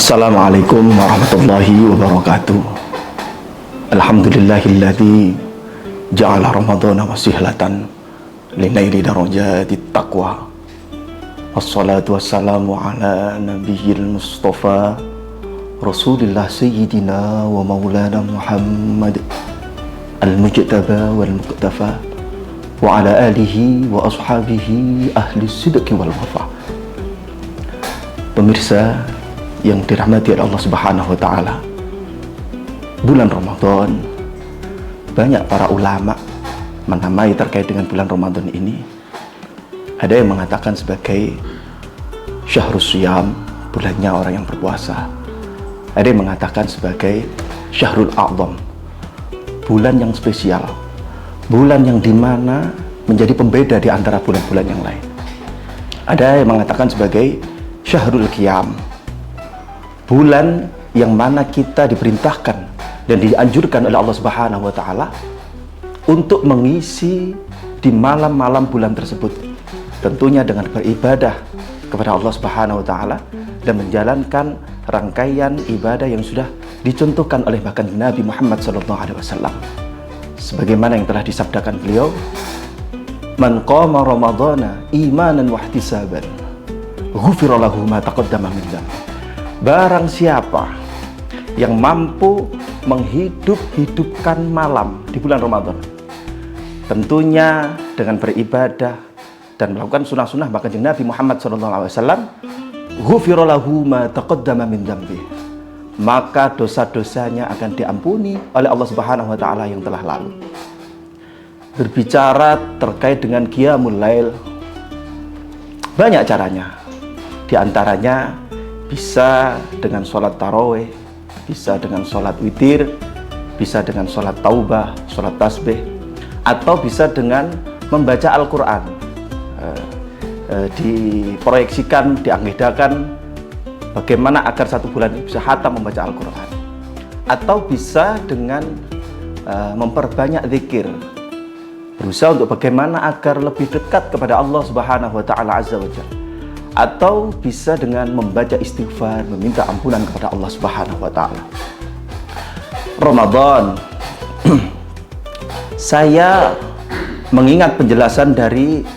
Assalamualaikum warahmatullahi wabarakatuh. Alhamdulillahilladzi ja'ala ramadhana wasihlatan linaili darajatit taqwa. Wassalatu wassalamu ala nabiyil mustafa Rasulillah sayyidina wa maulana Muhammad al-mujtaba wal muqtafa wa ala alihi wa ashabihi ahli sidqi wal wafa. Pemirsa yang dirahmati oleh Allah Subhanahu wa taala, bulan Ramadan, banyak para ulama menamai terkait dengan bulan Ramadan ini. Ada yang mengatakan sebagai syahrus syiyam, bulannya orang yang berpuasa. Ada yang mengatakan sebagai syahrul a'zam, bulan yang spesial, bulan yang dimana menjadi pembeda di antara bulan-bulan yang lain. Ada yang mengatakan sebagai syahrul qiyam, bulan yang mana kita diperintahkan dan dianjurkan oleh Allah Subhanahu wa taala untuk mengisi di malam-malam bulan tersebut, tentunya dengan beribadah kepada Allah Subhanahu wa taala dan menjalankan rangkaian ibadah yang sudah dicontohkan oleh bahkan Nabi Muhammad SAW, sebagaimana yang telah disabdakan beliau, man qama ramadhana imanan wa ihtisaban ghufira lahu ma taqaddama min dzambi. Barang siapa yang mampu menghidup-hidupkan malam di bulan Ramadan, tentunya dengan beribadah dan melakukan sunnah-sunnah bahkan Nabi Muhammad SAW, ghufira lahu ma taqaddama min dzambi, maka dosa-dosanya akan diampuni oleh Allah Subhanahu wa taala yang telah lalu. Berbicara terkait dengan qiyamul lail, banyak caranya. Di antaranya bisa dengan sholat tarawih, bisa dengan sholat witir, bisa dengan sholat taubah, sholat tasbih, atau bisa dengan membaca Al-Quran. Diproyeksikan, dianggedakan bagaimana agar satu bulan ini bisa khatam membaca Al-Quran. Atau bisa dengan memperbanyak zikir, berusaha untuk bagaimana agar lebih dekat kepada Allah Subhanahu wa taala azza wa jalla. Atau bisa dengan membaca istighfar, meminta ampunan kepada Allah Subhanahu wa taala. Ramadan. Saya mengingat penjelasan dari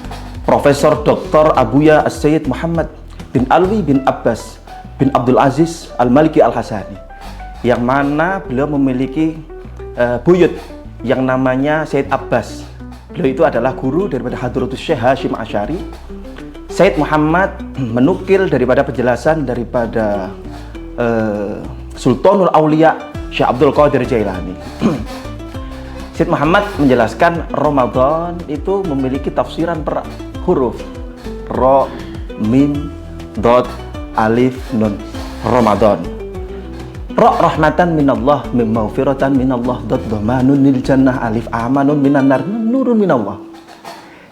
Profesor Dr. Abuya As-Sayyid Muhammad bin Alwi bin Abbas bin Abdul Aziz Al-Maliki Al-Hasani, yang mana beliau memiliki buyut yang namanya Sayyid Abbas. Beliau itu adalah guru daripada Hadratus Syekh Hashim Asy'ari. Sayyid Muhammad menukil daripada penjelasan daripada Sultanul Aulia Syekh Abdul Qadir Jailani. Sayyid Muhammad menjelaskan Ramadan itu memiliki tafsiran per huruf, Ra, Mim, Dot, Alif, Nun. Ramadan, Ra rahmatan minallah, Mim maghfiratan minallah, Dot dhamanun lil jannah, Alif amanun minan nar, nurun minallah.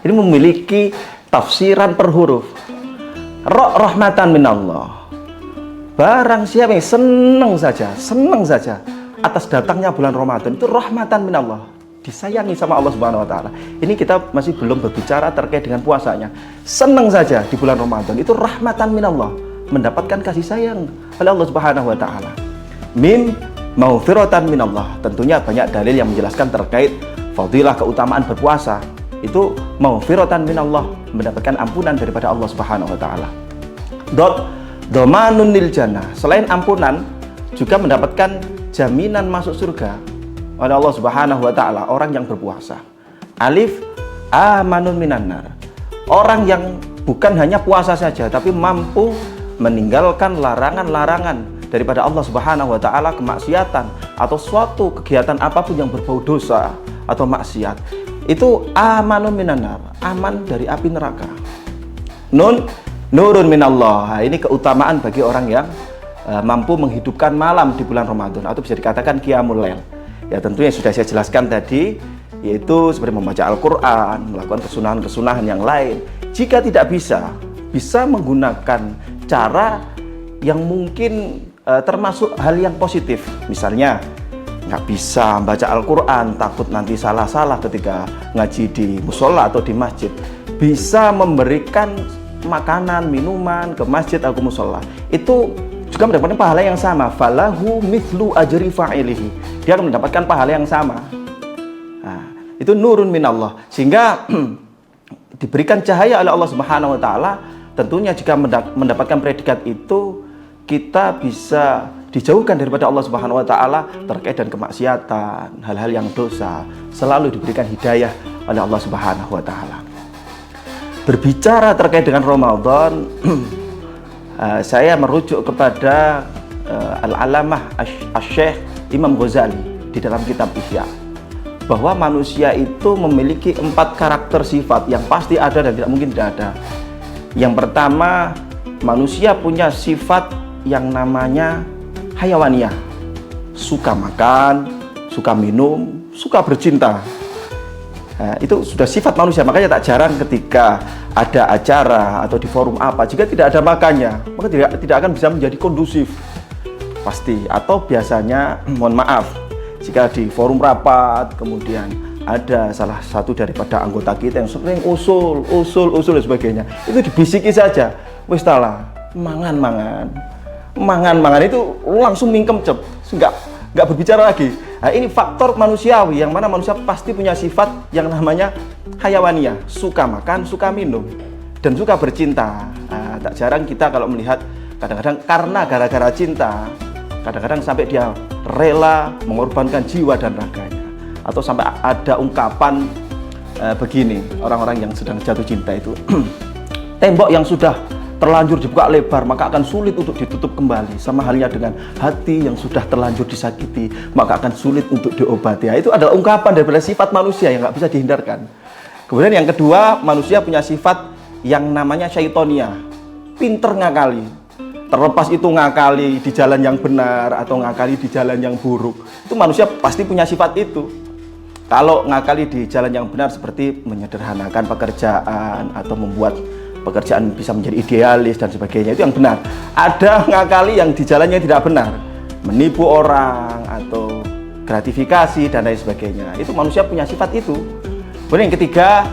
Ini memiliki tafsiran per huruf. Ra rahmatan minallah, barang siapa yang senang saja atas datangnya bulan Ramadan, itu rahmatan minallah, disayangi sama Allah Subhanahu wa taala. Ini kita masih belum berbicara terkait dengan puasanya. Senang saja di bulan Ramadan, itu rahmatan minallah, mendapatkan kasih sayang oleh Allah Subhanahu wa taala. Mim maghfiratan minallah, tentunya banyak dalil yang menjelaskan terkait fadilah keutamaan berpuasa. Itu maghfiratan minallah, mendapatkan ampunan daripada Allah Subhanahu wa taala. Dot dhamanun lil jannah, selain ampunan juga mendapatkan jaminan masuk surga oleh Allah Subhanahu wa taala orang yang berpuasa. Alif amanun minan nar, orang yang bukan hanya puasa saja tapi mampu meninggalkan larangan-larangan daripada Allah Subhanahu wa taala, kemaksiatan atau suatu kegiatan apapun yang berbau dosa atau maksiat. Itu amanun minanar, aman dari api neraka. Nun, nurun minallah. Nah, ini keutamaan bagi orang yang mampu menghidupkan malam di bulan Ramadan, atau bisa dikatakan qiyamul lail. Ya, tentunya sudah saya jelaskan tadi, yaitu seperti membaca Al-Quran, melakukan kesunahan-kesunahan yang lain. Jika tidak bisa menggunakan cara yang mungkin termasuk hal yang positif. Misalnya nggak bisa baca Al-Quran, takut nanti salah-salah ketika ngaji di musola atau di masjid, bisa memberikan makanan, minuman ke masjid atau musola. Itu juga mendapatkan pahala yang sama. Falahu mithlu ajri fa'ilihi. Dia akan mendapatkan pahala yang sama. Nah, itu nurun minallah. Sehingga diberikan cahaya oleh Allah Subhanahu wa taala. Tentunya jika mendapatkan predikat itu, kita bisa dijauhkan daripada Allah Subhanahu wa taala terkait dengan kemaksiatan, hal-hal yang dosa, selalu diberikan hidayah oleh Allah Subhanahu wa taala. Berbicara terkait dengan Ramadan, saya merujuk kepada Al-Alamah Asy-Syaikh Imam Ghazali di dalam kitab Ihya, bahwa manusia itu memiliki 4 karakter sifat yang pasti ada dan tidak mungkin tidak ada. Yang pertama, manusia punya sifat yang namanya hayawaniyah, suka makan, suka minum, suka bercinta. Nah, itu sudah sifat manusia. Makanya tak jarang ketika ada acara atau di forum apa, jika tidak ada makannya, maka tidak akan bisa menjadi kondusif, pasti. Atau biasanya, mohon maaf, jika di forum rapat kemudian ada salah satu daripada anggota kita yang sering usul dan sebagainya, itu dibisiki saja, wis talah, mangan itu langsung mingkem cep, nggak berbicara lagi. Nah, ini faktor manusiawi yang mana manusia pasti punya sifat yang namanya hayawaniyah, suka makan, suka minum, dan suka bercinta. Nah, tak jarang kita kalau melihat kadang-kadang karena gara-gara cinta, kadang-kadang sampai dia rela mengorbankan jiwa dan raganya. Atau sampai ada ungkapan begini, orang-orang yang sedang jatuh cinta itu, tembok yang sudah terlanjur dibuka lebar maka akan sulit untuk ditutup kembali, sama halnya dengan hati yang sudah terlanjur disakiti maka akan sulit untuk diobati. Ya, itu adalah ungkapan daripada sifat manusia yang nggak bisa dihindarkan. Kemudian yang kedua, manusia punya sifat yang namanya syaitonia, pinter ngakali. Terlepas itu ngakali di jalan yang benar atau ngakali di jalan yang buruk, itu manusia pasti punya sifat itu. Kalau ngakali di jalan yang benar seperti menyederhanakan pekerjaan atau membuat pekerjaan bisa menjadi idealis dan sebagainya, itu yang benar. Ada ngakali yang di jalannya tidak benar, menipu orang atau gratifikasi dan lain sebagainya. Itu manusia punya sifat itu. Kemudian yang ketiga,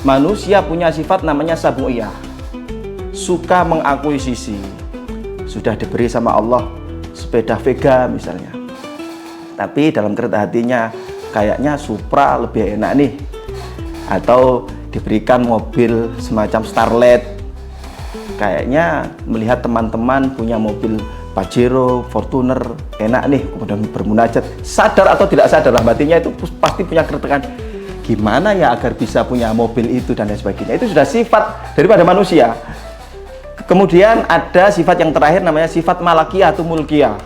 manusia punya sifat namanya sabu'iyah, suka mengakuisisi. Sudah diberi sama Allah sepeda Vega misalnya, tapi dalam kereta hatinya kayaknya Supra lebih enak nih, atau diberikan mobil semacam Starlet, kayaknya melihat teman-teman punya mobil Pajero, Fortuner, enak nih, kemudian bermunajat, sadar atau tidak sadar lah batinnya itu pasti punya keretekan, gimana ya agar bisa punya mobil itu dan lain sebagainya. Itu sudah sifat daripada manusia. Kemudian ada sifat yang terakhir namanya sifat malakiyah atau mulkiyah,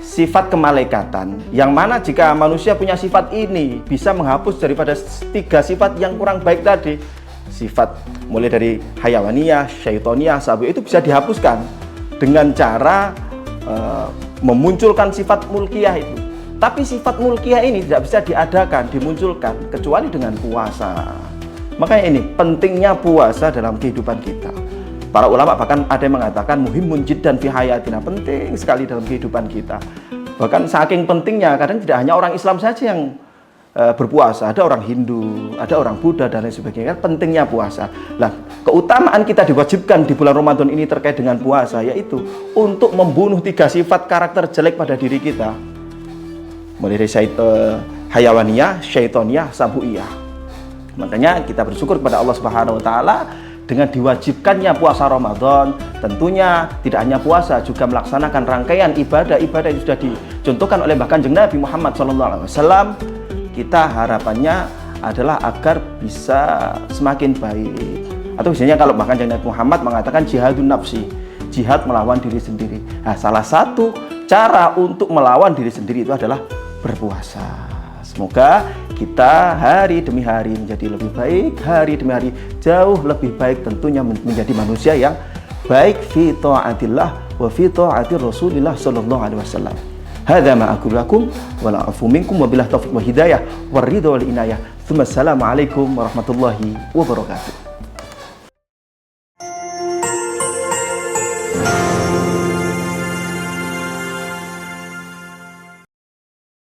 sifat kemalaikatan, yang mana jika manusia punya sifat ini bisa menghapus daripada 3 sifat yang kurang baik tadi. Sifat mulai dari hayawaniyah, syaitoniyah, sabu, itu bisa dihapuskan dengan cara memunculkan sifat mulkiyah itu. Tapi sifat mulkiyah ini tidak bisa diadakan, dimunculkan kecuali dengan puasa. Makanya ini pentingnya puasa dalam kehidupan kita. Para ulama bahkan ada yang mengatakan muhimun jiddan fi hayatina, penting sekali dalam kehidupan kita. Bahkan saking pentingnya, kadang tidak hanya orang Islam saja yang berpuasa, ada orang Hindu, ada orang Buddha dan lain sebagainya. Pentingnya puasa. Nah, keutamaan kita diwajibkan di bulan Ramadan ini terkait dengan puasa, yaitu untuk membunuh 3 sifat karakter jelek pada diri kita. Mulai dari hayawaniyah, syaitoniyah, sabu'iyah. Makanya kita bersyukur kepada Allah Subhanahu wa taala dengan diwajibkannya puasa Ramadan. Tentunya tidak hanya puasa, juga melaksanakan rangkaian ibadah-ibadah yang sudah dicontohkan oleh bahkan Nabi Muhammad SAW. Kita harapannya adalah agar bisa semakin baik. Atau biasanya kalau bahkan Nabi Muhammad mengatakan jihadun nafsi, jihad melawan diri sendiri. Nah, salah satu cara untuk melawan diri sendiri itu adalah berpuasa. Semoga kita hari demi hari menjadi lebih baik, hari demi hari jauh lebih baik, tentunya menjadi manusia yang baik fi ta'atillah wa fi ta'atir Rasulillah sallallahu alaihi wasallam. Hadza ma aqulu lakum wa la afu minkum wa billahi taufiq wa hidayah wa ridha wal inayah. Assalamualaikum warahmatullahi wabarakatuh.